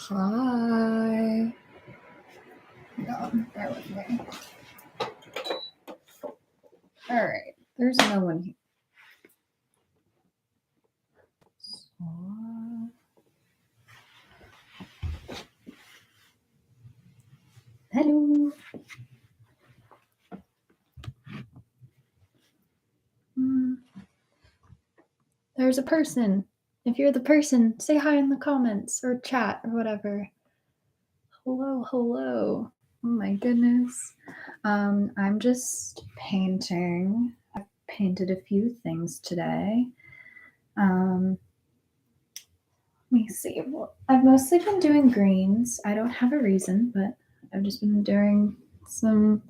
Hi. No, bear with me. All right, there's no one here. Hello. There's a person. If you're the person, say hi in the comments or chat or whatever. Hello. Oh my goodness. I'm just painting. I've painted a few things today. Let me see. Well, I've mostly been doing greens. I don't have a reason, but I've just been doing some.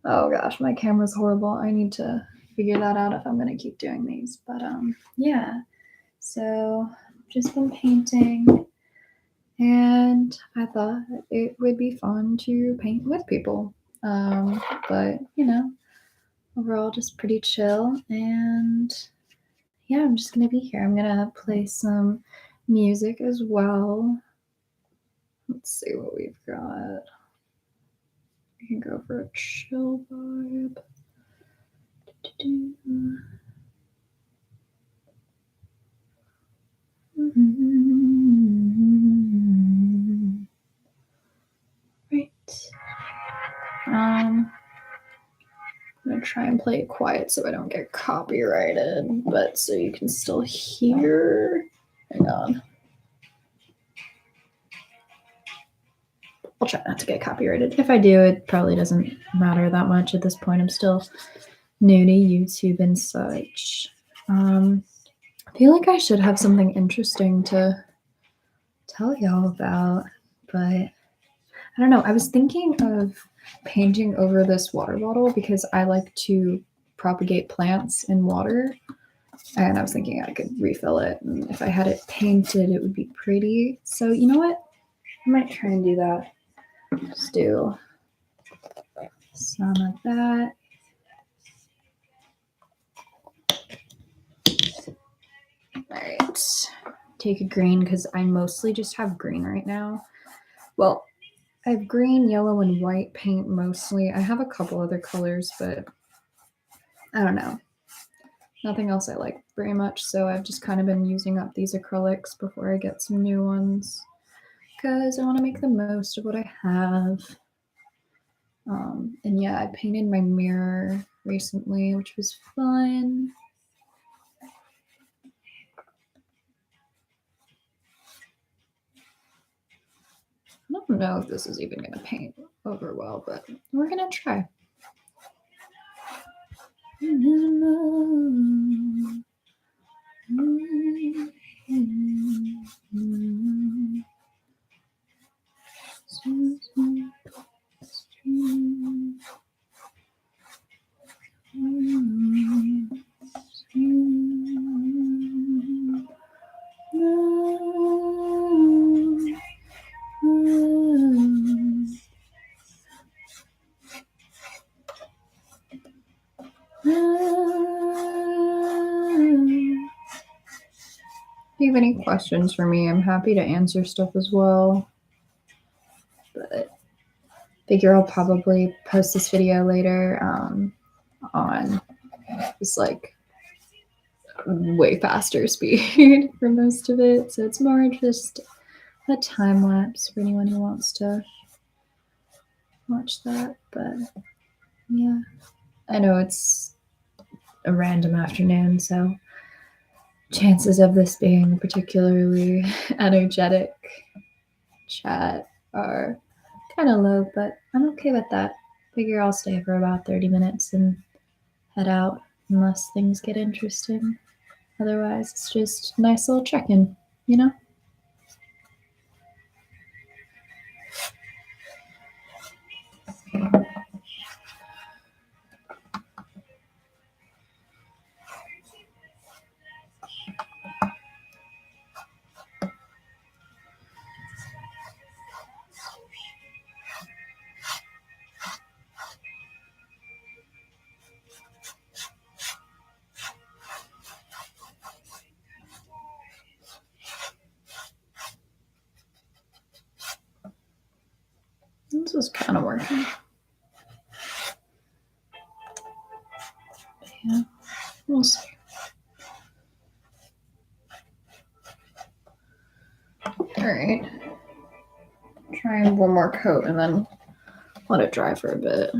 Oh gosh, my camera's horrible. I need to figure that out if I'm gonna keep doing these. But yeah. So just been painting, and I thought it would be fun to paint with people. But overall just pretty chill, and yeah, I'm just gonna be here. I'm gonna play some music as well. Let's see what we've got. We can go for a chill vibe. Right. I'm gonna try and play it quiet so I don't get copyrighted, but so you can still hear. Hang on. I'll try not to get copyrighted. If I do, it probably doesn't matter that much at this point. I'm still new to YouTube and such. I feel like I should have something interesting to tell y'all about, but I don't know. I was thinking of painting over this water bottle because I like to propagate plants in water, and I was thinking I could refill it, and if I had it painted it would be pretty. So you know what, I might try and do that. Just do some of that. All right, take a green because I mostly just have green right now. Well, I have green, yellow, and white paint mostly. I have a couple other colors, but I don't know. Nothing else I like very much, so I've just kind of been using up these acrylics before I get some new ones because I want to make the most of what I have. And yeah, I painted my mirror recently, which was fun. I don't know if this is even going to paint over well, but we're going to try. If you have any questions for me, I'm happy to answer stuff as well. But I figure I'll probably post this video later on just like way faster speed for most of it. So it's more just a time lapse for anyone who wants to watch that. But yeah, I know it's a random afternoon, so chances of this being a particularly energetic chat are kind of low, but I'm okay with that. Figure I'll stay for about 30 minutes and head out unless things get interesting. Otherwise, it's just a nice little check-in, you know? This is kind of working. Yeah, we'll see. All right. Try one more coat and then let it dry for a bit.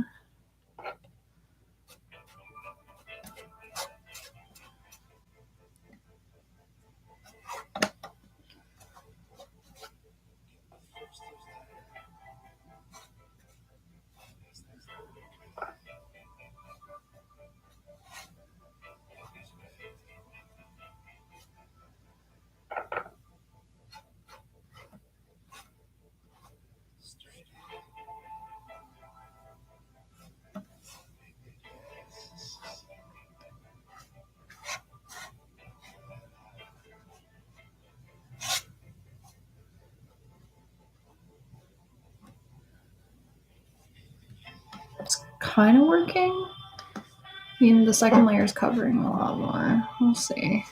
It's kind of working. I mean, the second layer is covering a lot more. We'll see.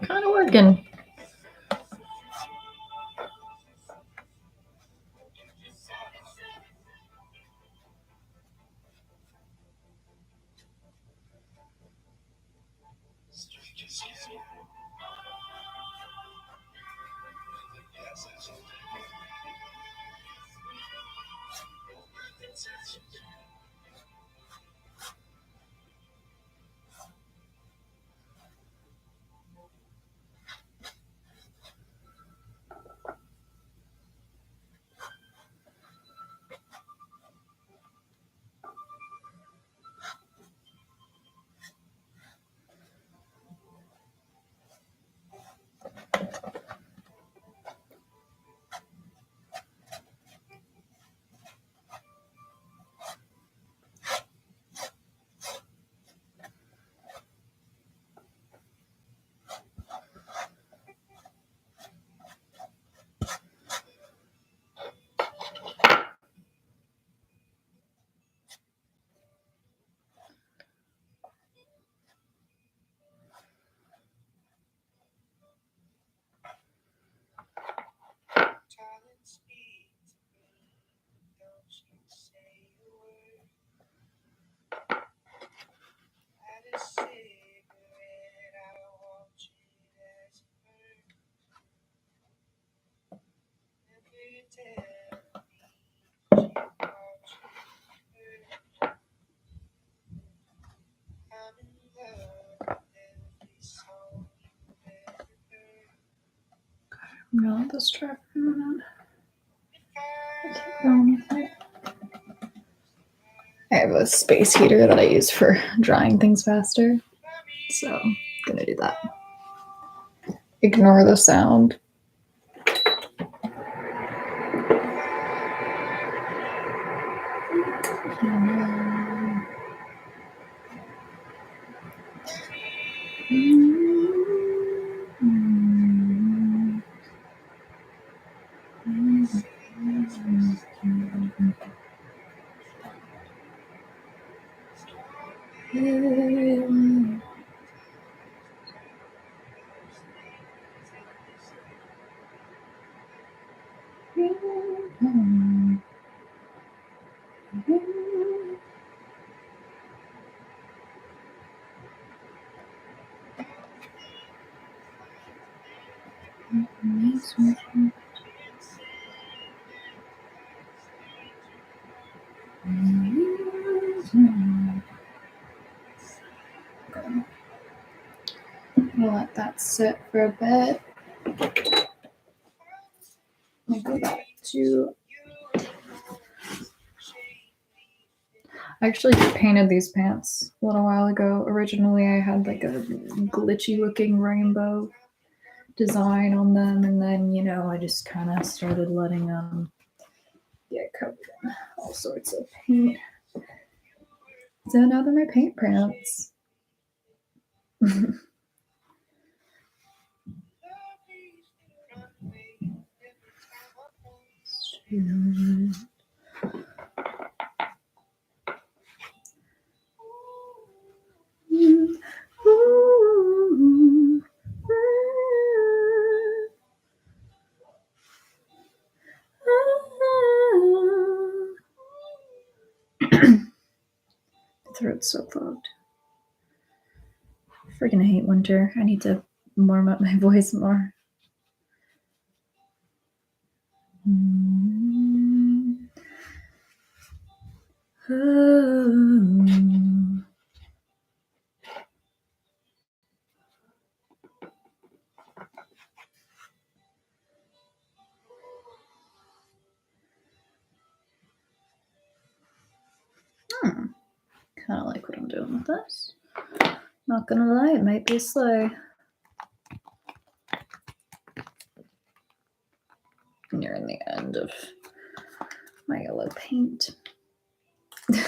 Kind of working. I'm gonna let this dry for a minute. I have a space heater that I use for drying things faster, so I'm gonna do that. Ignore the sound. We'll let that sit for a bit. I'll go back to. I actually painted these pants a little while ago. Originally, I had like a glitchy looking rainbow design on them, and then I just kind of started letting them get covered in all sorts of paint. So now they're my paint prints. Throat's so clogged. Freaking hate winter. I need to warm up my voice more. Kind of like what I'm doing with this. Not gonna lie, it might be slow. Nearing the end of my yellow paint. Let's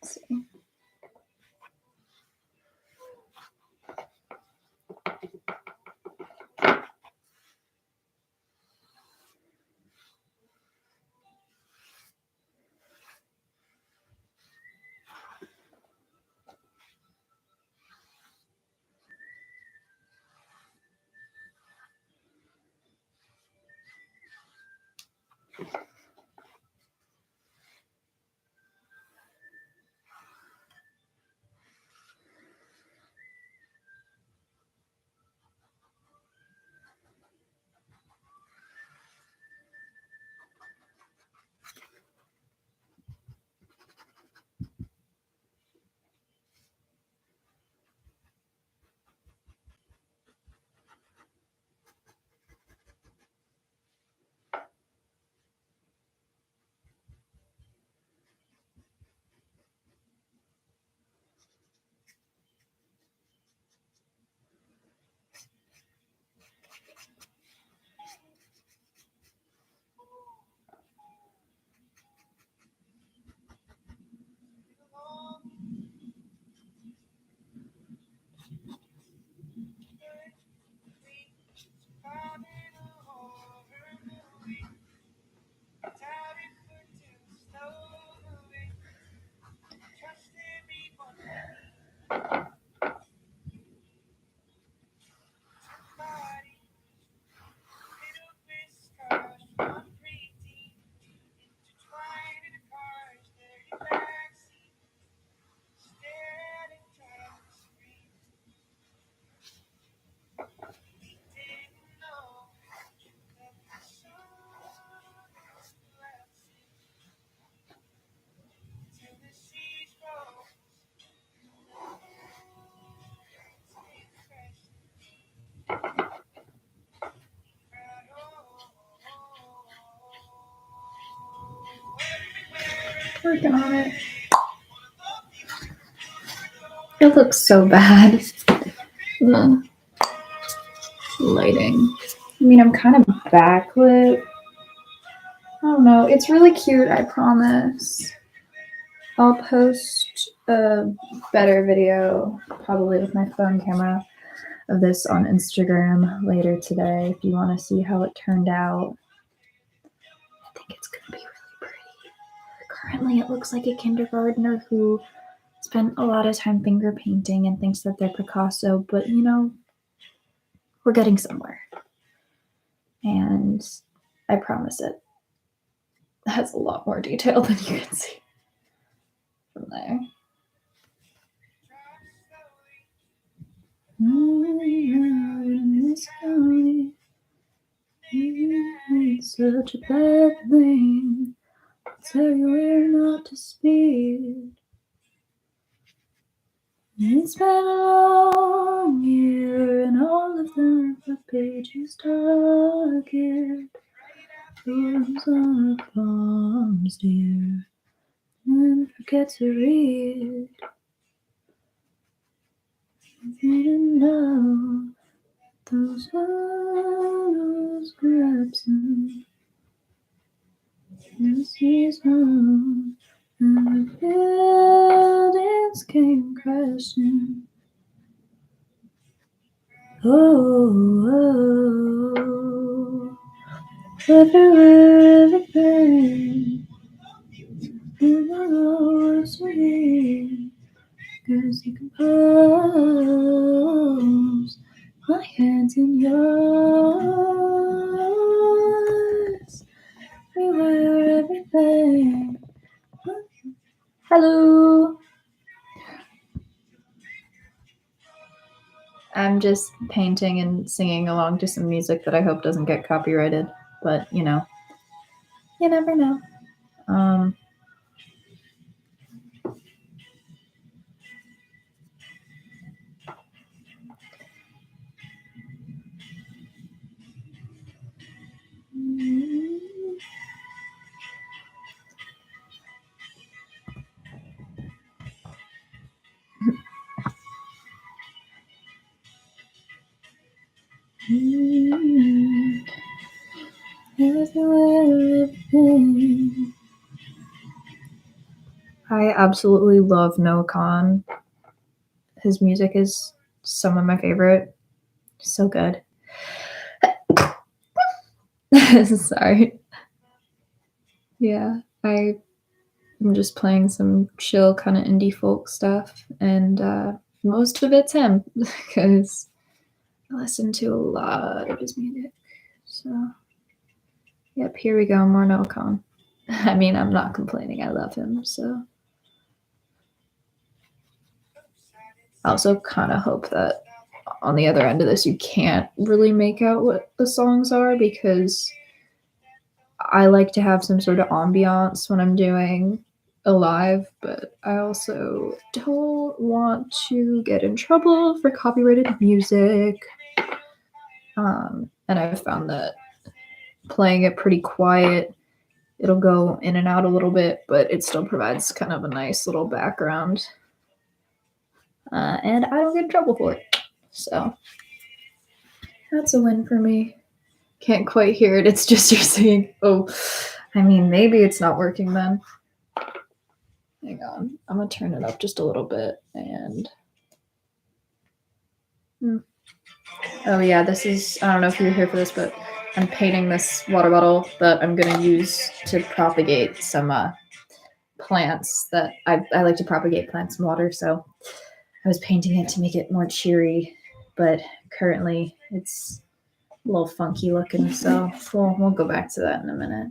see. Working on it. It looks so bad. The lighting. I mean, I'm kind of backlit. I don't know. It's really cute, I promise. I'll post a better video, probably with my phone camera, of this on Instagram later today if you want to see how it turned out. I think it's going to be really pretty. Currently, it looks like a kindergartner who spent a lot of time finger painting and thinks that they're Picasso, but you know, we're getting somewhere. And I promise it has a lot more detail than you can see from there. It's such a bad thing. I'll tell you where not to speak. It's been a long year, and all of them for pages target. Thorns on our palms, dear, and forget to read. You didn't know those shadows collapsing. Lucy's home, and the buildings came crashing. Oh, but through everything, you know it's me, 'cause you compose my hands in yours. We were everything. Hello. I'm just painting and singing along to some music that I hope doesn't get copyrighted, but you know, you never know. I absolutely love Noah Khan. His music is some of my favorite. So good. Sorry. Yeah, I'm just playing some chill kind of indie folk stuff, and most of it's him because I listen to a lot of his music. So, yep, here we go, more Noah Khan. I mean, I'm not complaining. I love him, so. I also kind of hope that on the other end of this, you can't really make out what the songs are because I like to have some sort of ambiance when I'm doing a live, but I also don't want to get in trouble for copyrighted music. And I've found that playing it pretty quiet, it'll go in and out a little bit, but it still provides kind of a nice little background. And I don't get in trouble for it. So that's a win for me. Can't quite hear it. It's just you're saying, oh, I mean, maybe it's not working then. Hang on. I'm going to turn it up just a little bit. And oh, yeah, this is, I don't know if you're here for this, but I'm painting this water bottle that I'm going to use to propagate some plants that I like to propagate plants in water. So I was painting it to make it more cheery, but currently it's a little funky looking. So we'll go back to that in a minute.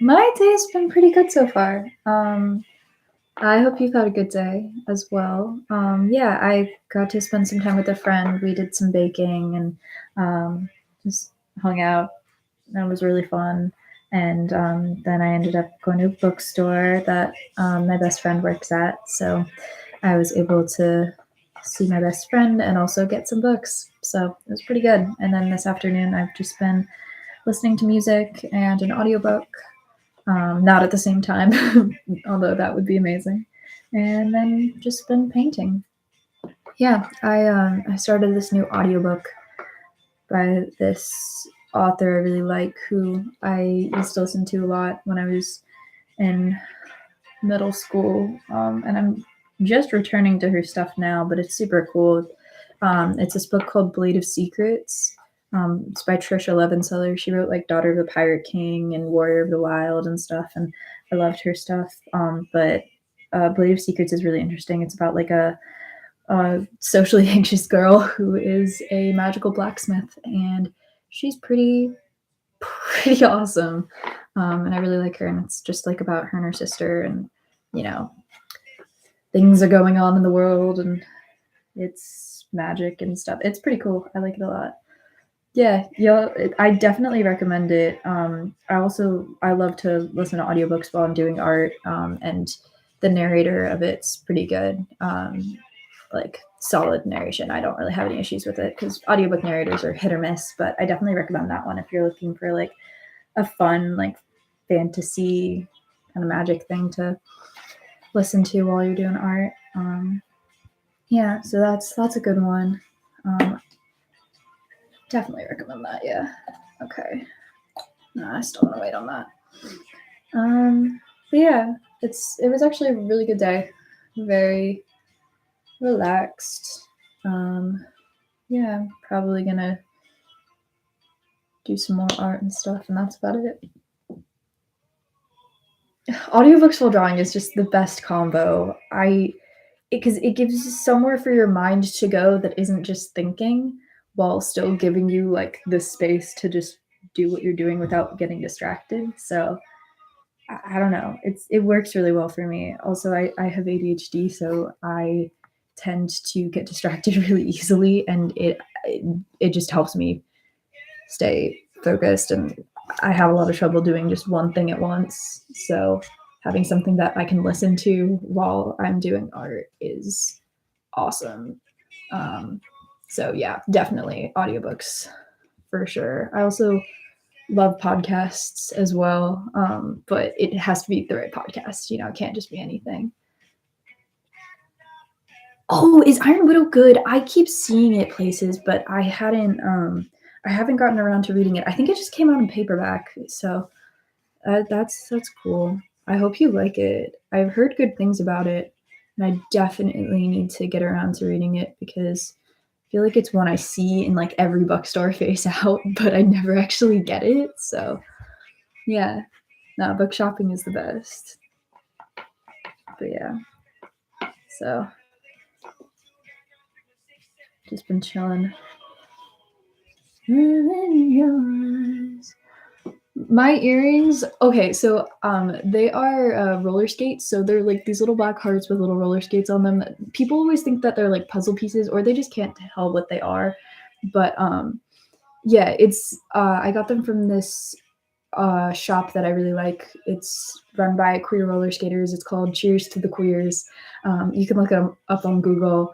My day's been pretty good so far. I hope you've had a good day as well. Yeah, I got to spend some time with a friend. We did some baking and just hung out. That was really fun. And then I ended up going to a bookstore that my best friend works at. So I was able to see my best friend and also get some books. So it was pretty good. And then this afternoon, I've just been listening to music and an audiobook. Not at the same time, although that would be amazing. And then just been painting. Yeah, I started this new audiobook by this author I really like who I used to listen to a lot when I was in middle school. And I'm just returning to her stuff now, but it's super cool. It's this book called Blade of Secrets. It's by Trisha Levenseller. She wrote like Daughter of the Pirate King and Warrior of the Wild and stuff, and I loved her stuff. But Blade of Secrets is really interesting. It's about like a socially anxious girl who is a magical blacksmith, and she's pretty awesome. And I really like her, and it's just like about her and her sister, and you know, things are going on in the world, and it's magic and stuff. It's pretty cool. I like it a lot. Yeah, I definitely recommend it. I love to listen to audiobooks while I'm doing art, and the narrator of it's pretty good. Like solid narration. I don't really have any issues with it because audiobook narrators are hit or miss, but I definitely recommend that one if you're looking for like a fun, like fantasy kind of magic thing to listen to while you're doing art. Yeah, so that's a good one. Definitely recommend that. Yeah. Okay. No, I still want to wait on that. But yeah, it was actually a really good day. Very relaxed. Yeah, probably gonna do some more art and stuff, and that's about it. Audiobooks while drawing is just the best combo. Because it gives you somewhere for your mind to go that isn't just thinking, while still giving you like the space to just do what you're doing without getting distracted. So I don't know. It works really well for me. Also, I have ADHD, so I tend to get distracted really easily, and it just helps me stay focused. And I have a lot of trouble doing just one thing at once. So having something that I can listen to while I'm doing art is awesome. So yeah, definitely audiobooks for sure. I also love podcasts as well, but it has to be the right podcast. You know, it can't just be anything. Oh, is Iron Widow good? I keep seeing it places, but I haven't gotten around to reading it. I think it just came out in paperback, so that's cool. I hope you like it. I've heard good things about it, and I definitely need to get around to reading it because I feel like it's one I see in like every bookstore face out, but I never actually get it. So yeah, no, book shopping is the best. But yeah, so just been chilling. My earrings, okay, so they are roller skates, so they're like these little black hearts with little roller skates on them. People always think that they're like puzzle pieces or they just can't tell what they are. But yeah, it's I got them from this shop that I really like. It's run by queer roller skaters. It's called Cheers to the Queers. You can look them up on Google.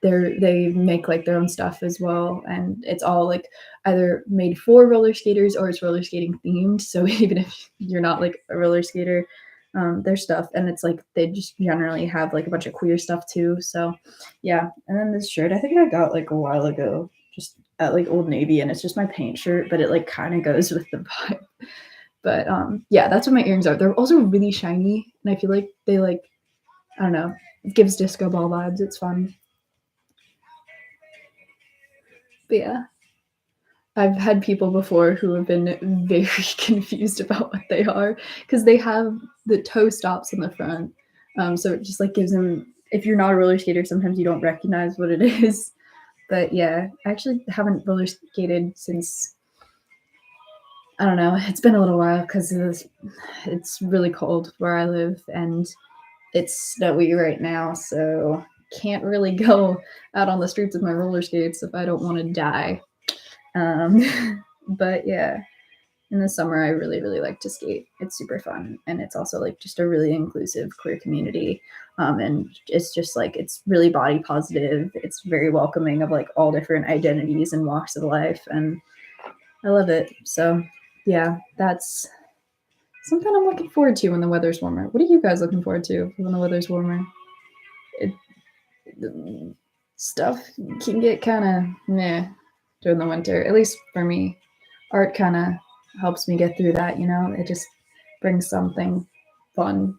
They make like their own stuff as well, and it's all like either made for roller skaters or it's roller skating themed. So even if you're not like a roller skater, their stuff, and it's like they just generally have like a bunch of queer stuff too. So yeah, and then this shirt I think I got like a while ago, just at like Old Navy, and it's just my paint shirt, but it like kind of goes with the vibe. But yeah, that's what my earrings are. They're also really shiny, and I feel like they like I don't know, it gives disco ball vibes. It's fun. But yeah, I've had people before who have been very confused about what they are because they have the toe stops in the front. So it just like gives them, if you're not a roller skater, sometimes you don't recognize what it is. But yeah, I actually haven't roller skated since, I don't know, it's been a little while because it's really cold where I live and it's snowy right now. So can't really go out on the streets with my roller skates if I don't want to die. But yeah, in the summer, I really, really like to skate. It's super fun. And it's also like just a really inclusive queer community. And it's just like, it's really body positive. It's very welcoming of like all different identities and walks of life. And I love it. So yeah, that's something I'm looking forward to when the weather's warmer. What are you guys looking forward to when the weather's warmer? It, stuff can get kind of meh during the winter, at least for me. Art kind of helps me get through that, you know? It just brings something fun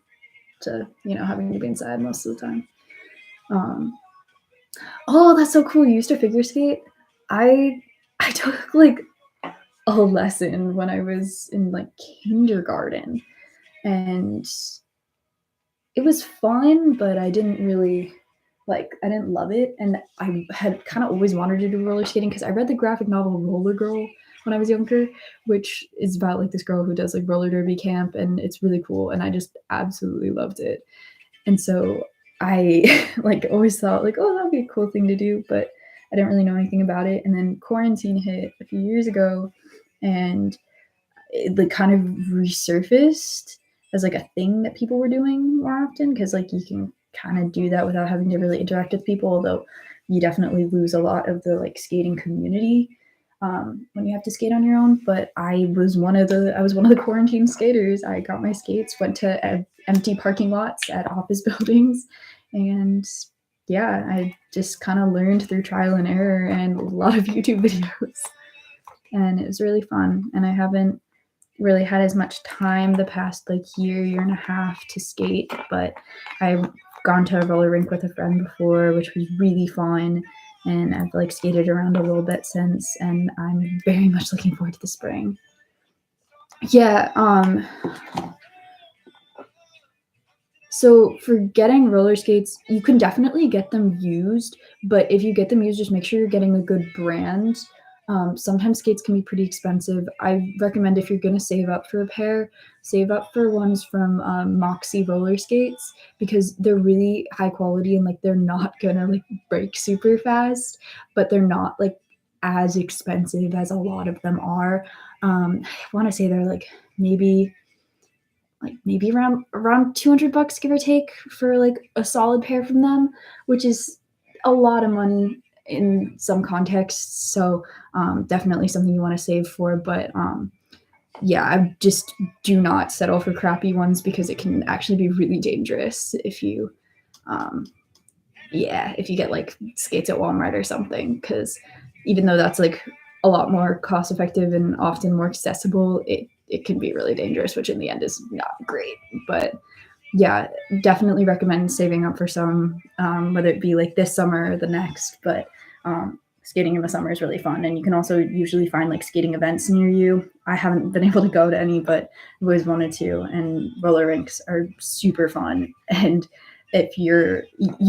to, you know, having to be inside most of the time. Oh, that's so cool. You used to figure skate? I took like a lesson when I was in like kindergarten and it was fun, but I didn't really like I didn't love it. And I had kind of always wanted to do roller skating because I read the graphic novel Roller Girl when I was younger, which is about like this girl who does like roller derby camp and it's really cool. And I just absolutely loved it. And so I like always thought like, oh, that'd be a cool thing to do, but I didn't really know anything about it. And then quarantine hit a few years ago, and it like kind of resurfaced as like a thing that people were doing more often, because like you can kind of do that without having to really interact with people, although you definitely lose a lot of the like skating community when you have to skate on your own. But I was one of the quarantine skaters. I got my skates, went to empty parking lots at office buildings, and yeah, I just kind of learned through trial and error and a lot of YouTube videos, and it was really fun. And I haven't really had as much time the past like year and a half to skate, but I've gone to a roller rink with a friend before, which was really fun, and I've like skated around a little bit since, and I'm very much looking forward to the spring. Yeah, so for getting roller skates, you can definitely get them used, but if you get them used, just make sure you're getting a good brand. Sometimes skates can be pretty expensive. I recommend if you're gonna save up for a pair, save up for ones from Moxie roller skates, because they're really high quality and like they're not gonna like break super fast, but they're not like as expensive as a lot of them are. I want to say they're maybe around $200 give or take for like a solid pair from them, which is a lot of money in some contexts. So definitely something you want to save for. But yeah, I just do not settle for crappy ones, because it can actually be really dangerous if you um, if you get like skates at Walmart or something, because even though that's like a lot more cost effective and often more accessible, it can be really dangerous, which in the end is not great. But yeah, definitely recommend saving up for some, whether it be like this summer or the next. But skating in the summer is really fun, and you can also usually find like skating events near you. I haven't been able to go to any, but I've always wanted to. And roller rinks are super fun, and if you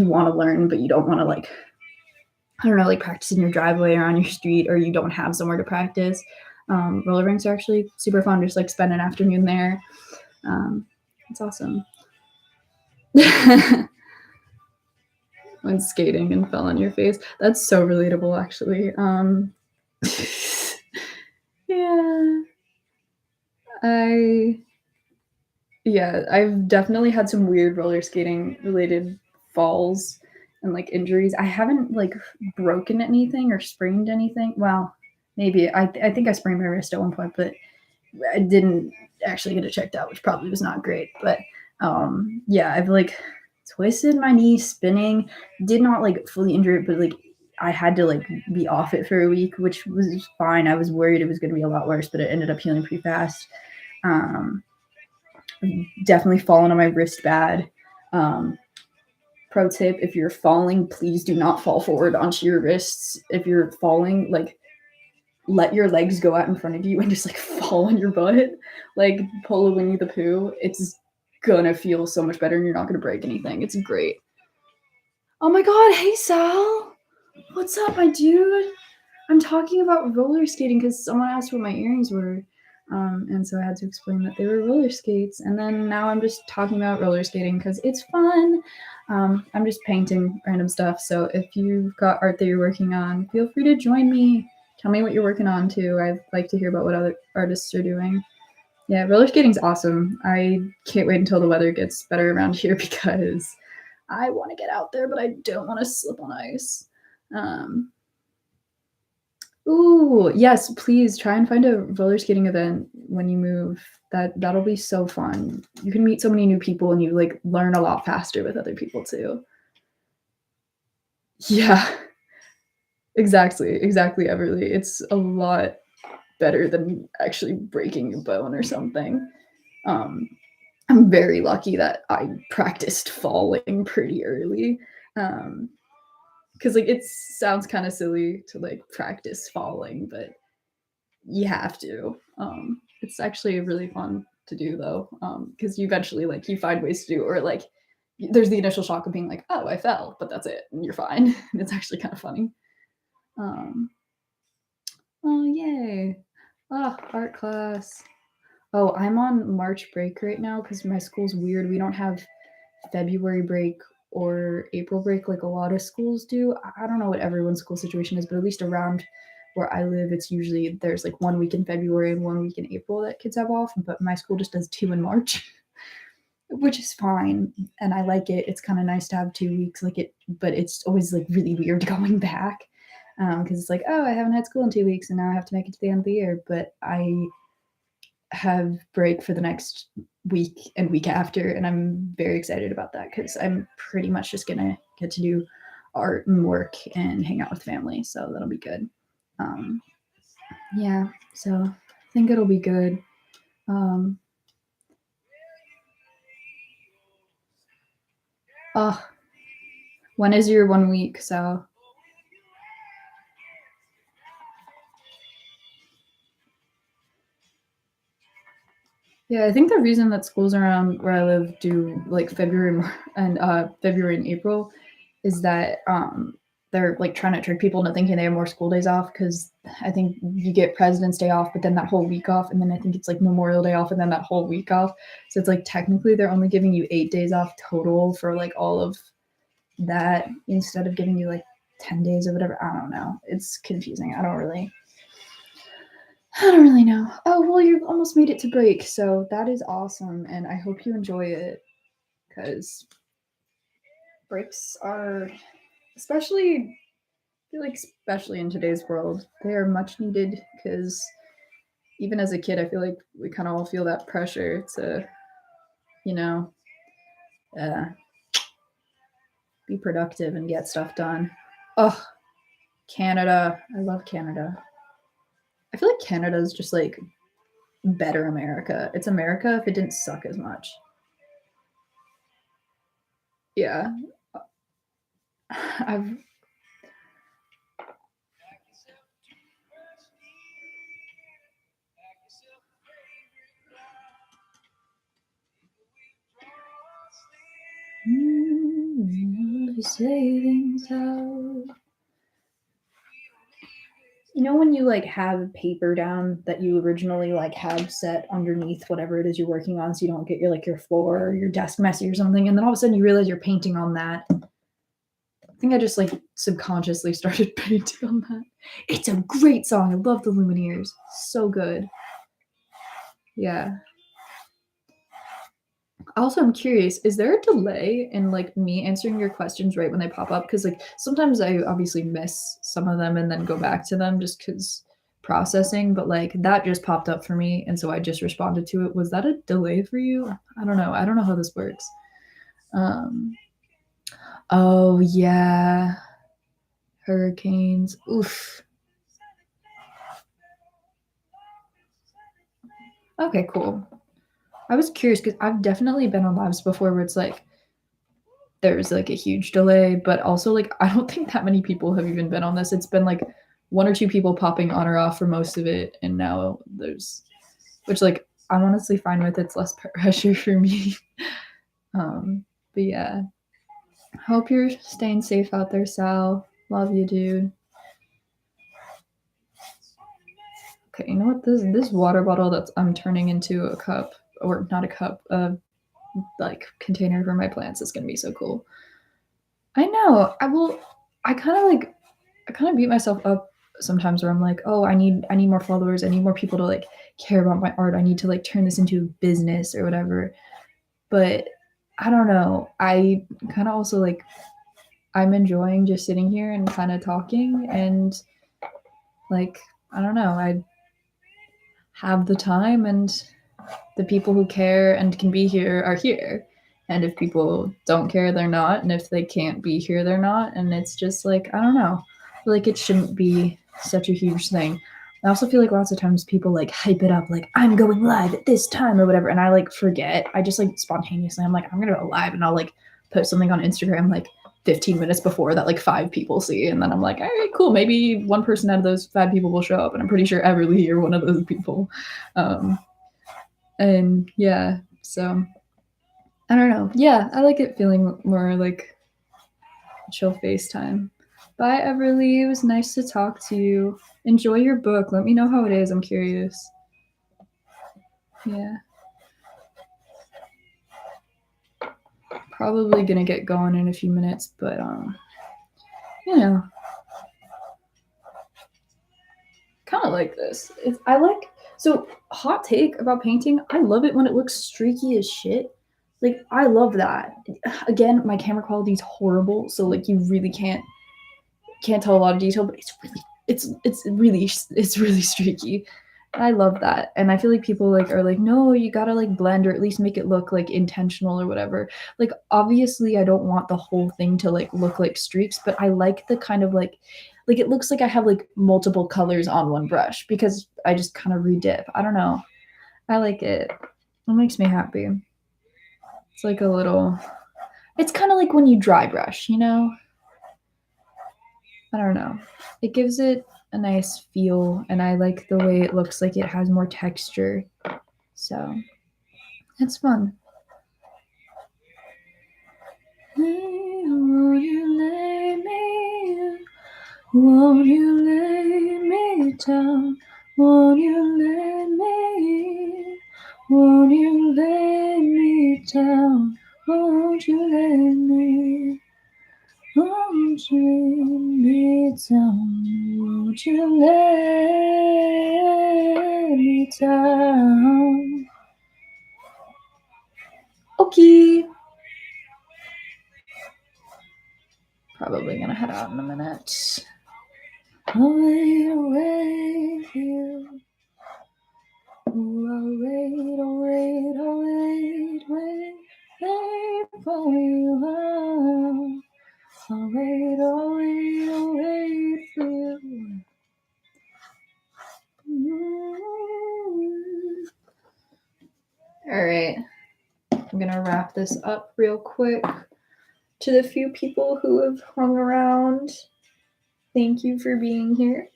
want to learn but you don't want to like, I don't know, like practice in your driveway or on your street, or you don't have somewhere to practice, roller rinks are actually super fun. Just like spend an afternoon there. It's awesome. When skating and fell on your face. That's so relatable, actually. Yeah, I yeah, I've definitely had some weird roller skating related falls and like injuries. I haven't like broken anything or sprained anything. Well, maybe I think I sprained my wrist at one point, but I didn't actually get it checked out, which probably was not great. But yeah, I've like twisted my knee spinning. Did not like fully injure it, but like I had to like be off it for a week, which was fine. I was worried it was going to be a lot worse, but it ended up healing pretty fast. Um, Definitely fallen on my wrist bad. Um, Pro tip: if you're falling, please do not fall forward onto your wrists. If you're falling, like let your legs go out in front of you and just like fall on your butt, like pull a Winnie the Pooh. It's gonna feel so much better, and you're not gonna break anything. It's great. Oh my god, hey Sal, what's up, my dude? I'm talking about roller skating because someone asked what my earrings were, and so I had to explain that they were roller skates. And then now I'm just talking about roller skating because it's fun. I'm just painting random stuff. So if you've got art that you're working on, feel free to join me. Tell me what you're working on too. I'd like to hear about what other artists are doing. Yeah, roller skating's awesome. I can't wait until the weather gets better around here because I want to get out there, but I don't want to slip on ice. Um, Ooh, yes, please try and find a roller skating event when you move. That'll be so fun. You can meet so many new people, and you like learn a lot faster with other people too. Yeah, exactly, Everly. It's a lot better than actually breaking a bone or something. Um, I'm very lucky that I practiced falling pretty early. Because like it sounds kind of silly to like practice falling, but you have to. It's actually really fun to do though, because you eventually like you find ways to do, or like there's the initial shock of being like, oh, I fell, but that's it, and you're fine. And it's actually kind of funny. Um, oh yay! Oh, art class. Oh, I'm on March break right now because my school's weird. We don't have February break or April break like a lot of schools do. I don't know what everyone's school situation is, but at least around where I live, it's usually there's like 1 week in February and 1 week in April that kids have off, but my school just does 2 in March, which is fine, and I like it. It's kind of nice to have 2 weeks, but it's always like really weird going back because it's like, oh, I haven't had school in 2 weeks, and now I have to make it to the end of the year. But I have break for the next week and week after, and I'm very excited about that because I'm pretty much just gonna get to do art and work and hang out with family, so that'll be good. Yeah, so I think it'll be good. Oh, when is your 1 week? So yeah, I think the reason that schools around where I live do like February and April is that they're like trying to trick people into thinking they have more school days off because I think you get President's Day off, but then that whole week off, and then I think it's like Memorial Day off, and then that whole week off. So it's like technically they're only giving you 8 days off total for like all of that instead of giving you like 10 days or whatever. I don't know. It's confusing. I don't really know. Oh, well, you almost made it to break, so that is awesome, and I hope you enjoy it because breaks are, especially, I feel like, especially in today's world, they are much needed because even as a kid, I feel like we kind of all feel that pressure to, you know, uh, be productive and get stuff done. Oh, Canada. I love Canada. I feel like Canada is just like better America. It's America if it didn't suck as much. Yeah. I've savings out. You know when you like have paper down that you originally like have set underneath whatever it is you're working on so you don't get your floor or your desk messy or something, and then all of a sudden you realize you're painting on that. I think I just like subconsciously started painting on that. It's a great song. I love the Lumineers. So good. Yeah. Also, I'm curious, is there a delay in like me answering your questions right when they pop up? Because like sometimes I obviously miss some of them and then go back to them just because processing, but like that just popped up for me and so I just responded to it. Was that a delay for you? I don't know. I don't know how this works. Um oh yeah. Hurricanes. Oof. Okay, cool. I was curious because I've definitely been on lives before where it's like there's like a huge delay, but also like I don't think that many people have even been on this. It's been like 1 or 2 people popping on or off for most of it, and now there's, which like I'm honestly fine with. It's less pressure for me. But yeah, hope you're staying safe out there, Sal. Love you, dude. Okay, you know what? This water bottle that I'm turning into a cup, or not a cup, like container for my plants is gonna be so cool. I know. I will. I kind of like. I kind of beat myself up sometimes where I'm like, oh, I need more followers. I need more people to like care about my art. I need to like turn this into a business or whatever. But I don't know. I kind of also like I'm enjoying just sitting here and kind of talking and like I don't know. I have the time and the people who care and can be here are here. And if people don't care, they're not. And if they can't be here, they're not. And it's just like, I don't know. I feel like it shouldn't be such a huge thing. I also feel like lots of times people like hype it up, like, I'm going live at this time or whatever. And I like forget. I just like spontaneously, I'm like, I'm going to go live. And I'll like post something on Instagram like 15 minutes before that like 5 people see. And then I'm like, all right, cool. Maybe one person out of those 5 people will show up. And I'm pretty sure Everly, you're one of those people. And yeah, so I don't know. Yeah, I like it feeling more like chill FaceTime. Bye, Everly. It was nice to talk to you. Enjoy your book. Let me know how it is. I'm curious. Yeah. probably gonna get going in a few minutes, but you know, kind of like this. So hot take about painting. I love it when it looks streaky as shit. Like I love that. Again, my camera quality is horrible, so like you really can't tell a lot of detail, but it's really streaky. I love that. And I feel like people like are like, no, you gotta like blend or at least make it look like intentional or whatever. Like obviously I don't want the whole thing to like look like streaks, but I like the kind of like it looks like I have like multiple colors on one brush because I just kind of redip. I don't know. I like it. It makes me happy. It's like a little, it's kind of like when you dry brush, you know? I don't know. It gives it a nice feel, and I like the way it looks like it has more texture. So it's fun. Won't you lay me? Won't you lay me down? Won't you lay me? Won't you lay me down? Won't you lay me? Won't you lay me down? Won't you lay me down? Okay. Probably gonna head out in a minute. I'll wait for you. I'll wait for you. I'll wait for you. All right, I'm gonna wrap this up real quick. To the few people who have hung around, thank you for being here.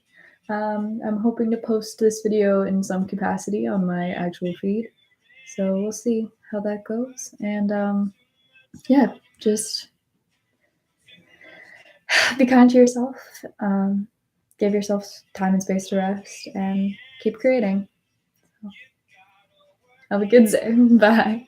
I'm hoping to post this video in some capacity on my actual feed, so we'll see how that goes. And yeah, just be kind to yourself, give yourself time and space to rest, and keep creating. So, have a good day. Bye.